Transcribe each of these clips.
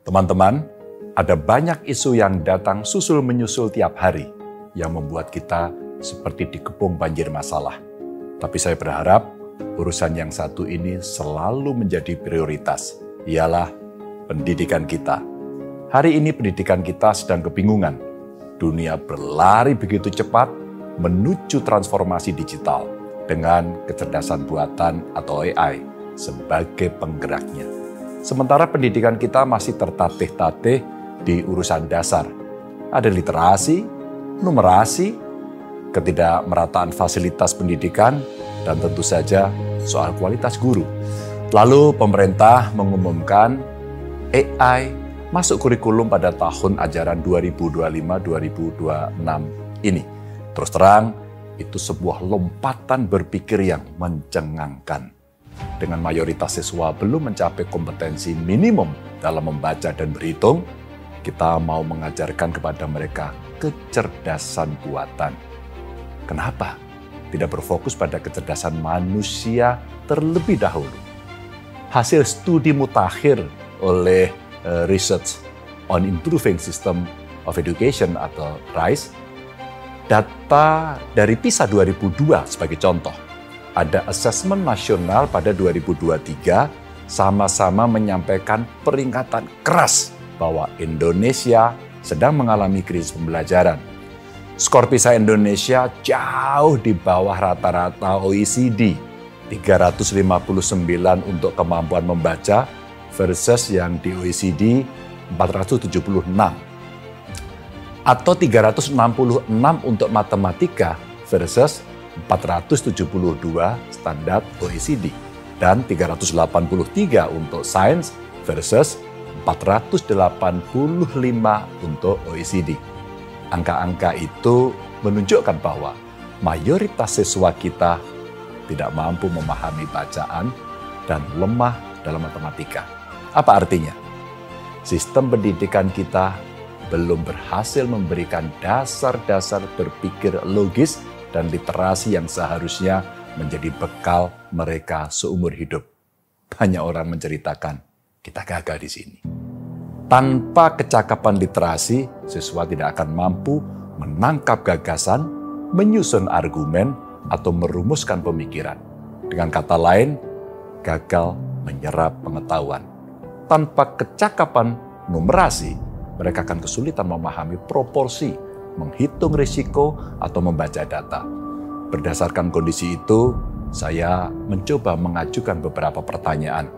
Teman-teman, ada banyak isu yang datang susul-menyusul tiap hari yang membuat kita seperti dikepung banjir masalah. Tapi saya berharap urusan yang satu ini selalu menjadi prioritas, ialah pendidikan kita. Hari ini pendidikan kita sedang kebingungan. Dunia berlari begitu cepat menuju transformasi digital dengan kecerdasan buatan atau AI sebagai penggeraknya. Sementara pendidikan kita masih tertatih-tatih di urusan dasar. Ada literasi, numerasi, ketidakmerataan fasilitas pendidikan, dan tentu saja soal kualitas guru. Lalu pemerintah mengumumkan AI masuk kurikulum pada tahun ajaran 2025-2026 ini. Terus terang, itu sebuah lompatan berpikir yang mencengangkan. Dengan mayoritas siswa belum mencapai kompetensi minimum dalam membaca dan berhitung, kita mau mengajarkan kepada mereka kecerdasan buatan. Kenapa tidak berfokus pada kecerdasan manusia terlebih dahulu? Hasil studi mutakhir oleh Research on Improving System of Education atau RISE, data dari PISA 2002 sebagai contoh, ada asesmen nasional pada 2023 sama-sama menyampaikan peringatan keras bahwa Indonesia sedang mengalami krisis pembelajaran. Skor PISA Indonesia jauh di bawah rata-rata OECD, 359 untuk kemampuan membaca versus yang di OECD 476. Atau 366 untuk matematika versus 472 standar OECD dan 383 untuk sains versus 485 untuk OECD. Angka-angka itu menunjukkan bahwa mayoritas siswa kita tidak mampu memahami bacaan dan lemah dalam matematika. Apa artinya? Sistem pendidikan kita belum berhasil memberikan dasar-dasar berpikir logis dan literasi yang seharusnya menjadi bekal mereka seumur hidup. Banyak orang menceritakan, kita gagal di sini. Tanpa kecakapan literasi, siswa tidak akan mampu menangkap gagasan, menyusun argumen, atau merumuskan pemikiran. Dengan kata lain, gagal menyerap pengetahuan. Tanpa kecakapan numerasi, mereka akan kesulitan memahami proporsi, menghitung risiko, atau membaca data. Berdasarkan kondisi itu, saya mencoba mengajukan beberapa pertanyaan.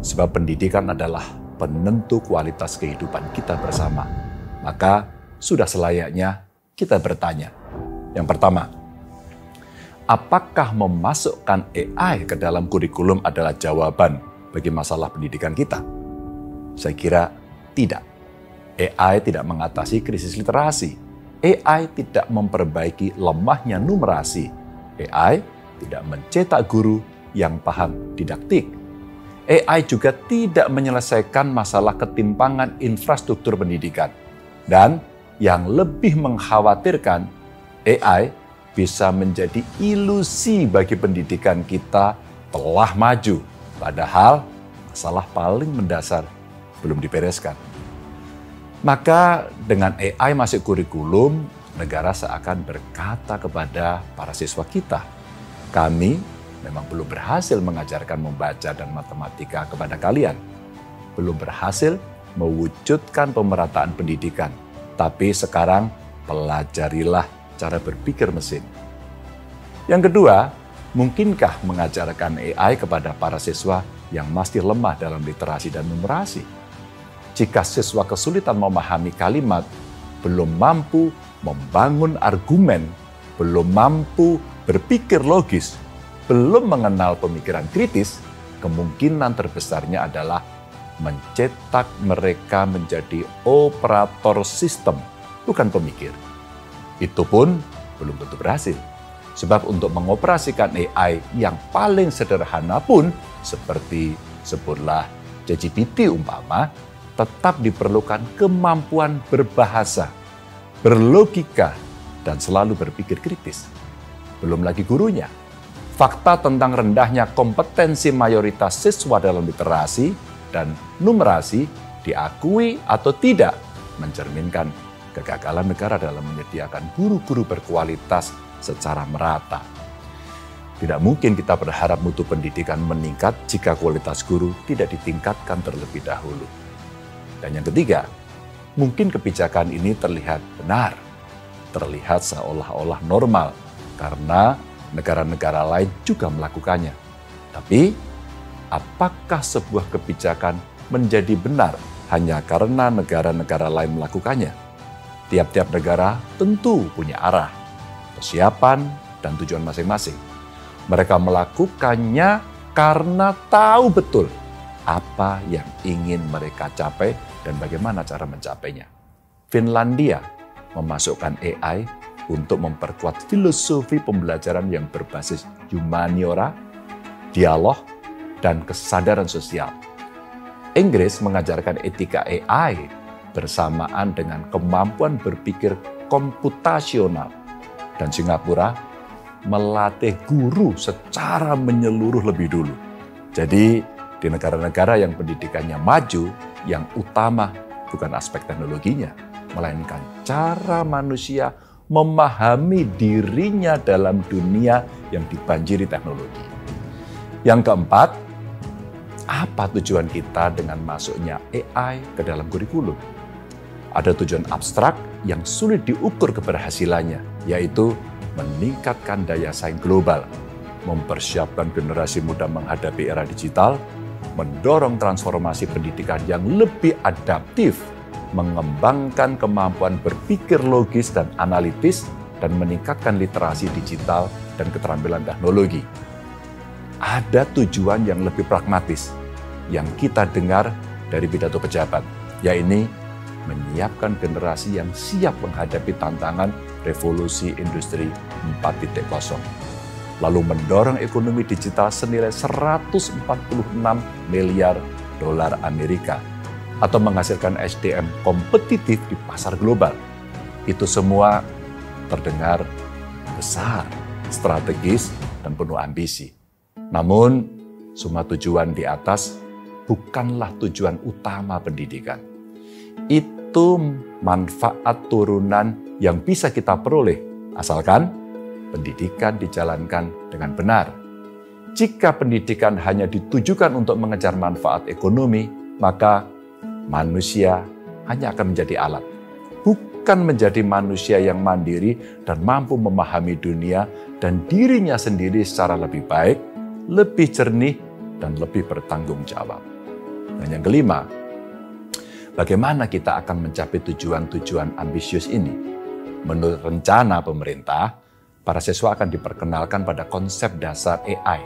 Sebab pendidikan adalah penentu kualitas kehidupan kita bersama. Maka sudah selayaknya kita bertanya. Yang pertama, apakah memasukkan AI ke dalam kurikulum adalah jawaban bagi masalah pendidikan kita? Saya kira tidak. AI tidak mengatasi krisis literasi. AI tidak memperbaiki lemahnya numerasi. AI tidak mencetak guru yang paham didaktik. AI juga tidak menyelesaikan masalah ketimpangan infrastruktur pendidikan. Dan yang lebih mengkhawatirkan, AI bisa menjadi ilusi bagi pendidikan kita telah maju. Padahal masalah paling mendasar belum dibereskan. Maka dengan AI masuk kurikulum, negara seakan berkata kepada para siswa kita, kami memang belum berhasil mengajarkan membaca dan matematika kepada kalian. Belum berhasil mewujudkan pemerataan pendidikan. Tapi sekarang pelajarilah cara berpikir mesin. Yang kedua, mungkinkah mengajarkan AI kepada para siswa yang masih lemah dalam literasi dan numerasi? Jika siswa kesulitan memahami kalimat, belum mampu membangun argumen, belum mampu berpikir logis, belum mengenal pemikiran kritis, kemungkinan terbesarnya adalah mencetak mereka menjadi operator sistem, bukan pemikir. Itu pun belum tentu berhasil. Sebab untuk mengoperasikan AI yang paling sederhana pun, seperti sebutlah ChatGPT umpama, tetap diperlukan kemampuan berbahasa, berlogika, dan selalu berpikir kritis. Belum lagi gurunya. Fakta tentang rendahnya kompetensi mayoritas siswa dalam literasi dan numerasi diakui atau tidak, mencerminkan kegagalan negara dalam menyediakan guru-guru berkualitas secara merata. Tidak mungkin kita berharap mutu pendidikan meningkat jika kualitas guru tidak ditingkatkan terlebih dahulu. Dan yang ketiga, mungkin kebijakan ini terlihat benar, terlihat seolah-olah normal karena negara-negara lain juga melakukannya. Tapi, apakah sebuah kebijakan menjadi benar hanya karena negara-negara lain melakukannya? Tiap-tiap negara tentu punya arah, kesiapan, dan tujuan masing-masing. Mereka melakukannya karena tahu betul apa yang ingin mereka capai dan bagaimana cara mencapainya. Finlandia memasukkan AI untuk memperkuat filosofi pembelajaran yang berbasis humaniora, dialog, dan kesadaran sosial. Inggris mengajarkan etika AI bersamaan dengan kemampuan berpikir komputasional. Dan Singapura melatih guru secara menyeluruh lebih dulu. Jadi di negara-negara yang pendidikannya maju, yang utama bukan aspek teknologinya, melainkan cara manusia memahami dirinya dalam dunia yang dibanjiri teknologi. Yang keempat, apa tujuan kita dengan masuknya AI ke dalam kurikulum? Ada tujuan abstrak yang sulit diukur keberhasilannya, yaitu meningkatkan daya saing global, mempersiapkan generasi muda menghadapi era digital, mendorong transformasi pendidikan yang lebih adaptif, mengembangkan kemampuan berpikir logis dan analitis, dan meningkatkan literasi digital dan keterampilan teknologi. Ada tujuan yang lebih pragmatis yang kita dengar dari pidato pejabat, yaitu menyiapkan generasi yang siap menghadapi tantangan revolusi industri 4.0. Lalu mendorong ekonomi digital senilai 146 miliar dolar Amerika atau menghasilkan SDM kompetitif di pasar global. Itu semua terdengar besar, strategis, dan penuh ambisi. Namun, semua tujuan di atas bukanlah tujuan utama pendidikan. Itu manfaat turunan yang bisa kita peroleh, asalkan pendidikan dijalankan dengan benar. Jika pendidikan hanya ditujukan untuk mengejar manfaat ekonomi, maka manusia hanya akan menjadi alat, bukan menjadi manusia yang mandiri dan mampu memahami dunia dan dirinya sendiri secara lebih baik, lebih jernih, dan lebih bertanggung jawab. Dan yang kelima, bagaimana kita akan mencapai tujuan-tujuan ambisius ini? Menurut rencana pemerintah, para siswa akan diperkenalkan pada konsep dasar AI,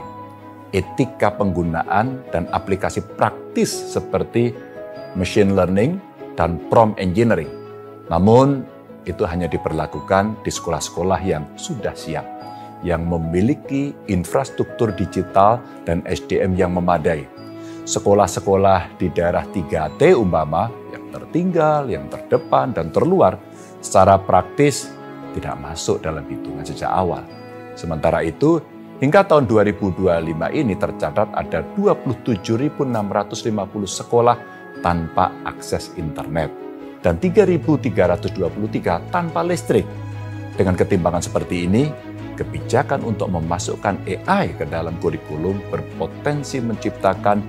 etika penggunaan dan aplikasi praktis seperti machine learning dan prompt engineering. Namun, itu hanya diberlakukan di sekolah-sekolah yang sudah siap, yang memiliki infrastruktur digital dan SDM yang memadai. Sekolah-sekolah di daerah 3T umpama, yang tertinggal, yang terdepan, dan terluar, secara praktis tidak masuk dalam hitungan sejak awal. Sementara itu, hingga tahun 2025 ini tercatat ada 27.650 sekolah tanpa akses internet dan 3.323 tanpa listrik. Dengan ketimbangan seperti ini, kebijakan untuk memasukkan AI ke dalam kurikulum berpotensi menciptakan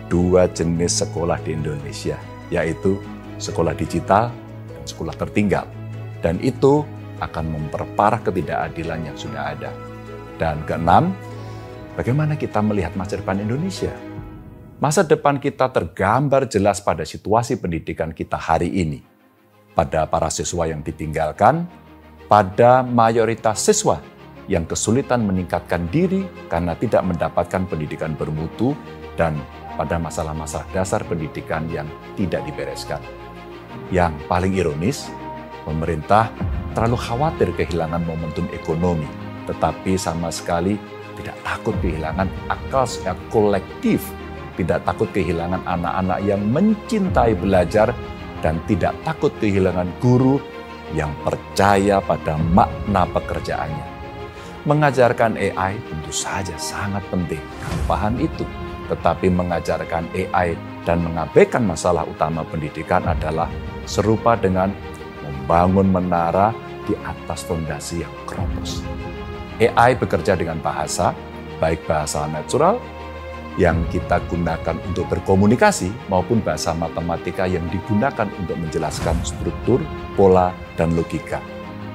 dua jenis sekolah di Indonesia, yaitu sekolah digital dan sekolah tertinggal. Dan itu akan memperparah ketidakadilan yang sudah ada. Dan keenam, bagaimana kita melihat masa depan Indonesia? Masa depan kita tergambar jelas pada situasi pendidikan kita hari ini. Pada para siswa yang ditinggalkan, pada mayoritas siswa yang kesulitan meningkatkan diri karena tidak mendapatkan pendidikan bermutu, dan pada masalah-masalah dasar pendidikan yang tidak dibereskan. Yang paling ironis, pemerintah terlalu khawatir kehilangan momentum ekonomi, tetapi sama sekali tidak takut kehilangan akal sehat kolektif, tidak takut kehilangan anak-anak yang mencintai belajar, dan tidak takut kehilangan guru yang percaya pada makna pekerjaannya. Mengajarkan AI tentu saja sangat penting, kami paham itu. Tetapi mengajarkan AI dan mengabaikan masalah utama pendidikan adalah serupa dengan membangun menara di atas fondasi yang keropos. AI bekerja dengan bahasa, baik bahasa natural yang kita gunakan untuk berkomunikasi maupun bahasa matematika yang digunakan untuk menjelaskan struktur, pola, dan logika.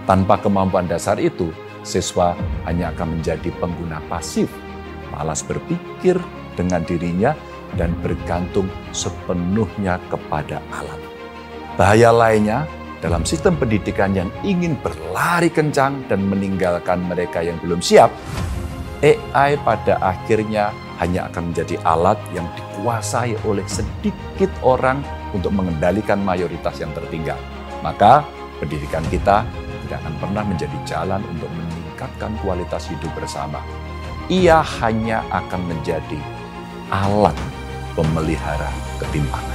Tanpa kemampuan dasar itu, siswa hanya akan menjadi pengguna pasif, malas berpikir dengan dirinya dan bergantung sepenuhnya kepada alat. Bahaya lainnya, dalam sistem pendidikan yang ingin berlari kencang dan meninggalkan mereka yang belum siap, AI pada akhirnya hanya akan menjadi alat yang dikuasai oleh sedikit orang untuk mengendalikan mayoritas yang tertinggal. Maka pendidikan kita tidak akan pernah menjadi jalan untuk meningkatkan kualitas hidup bersama. Ia hanya akan menjadi alat pemelihara ketimpangan.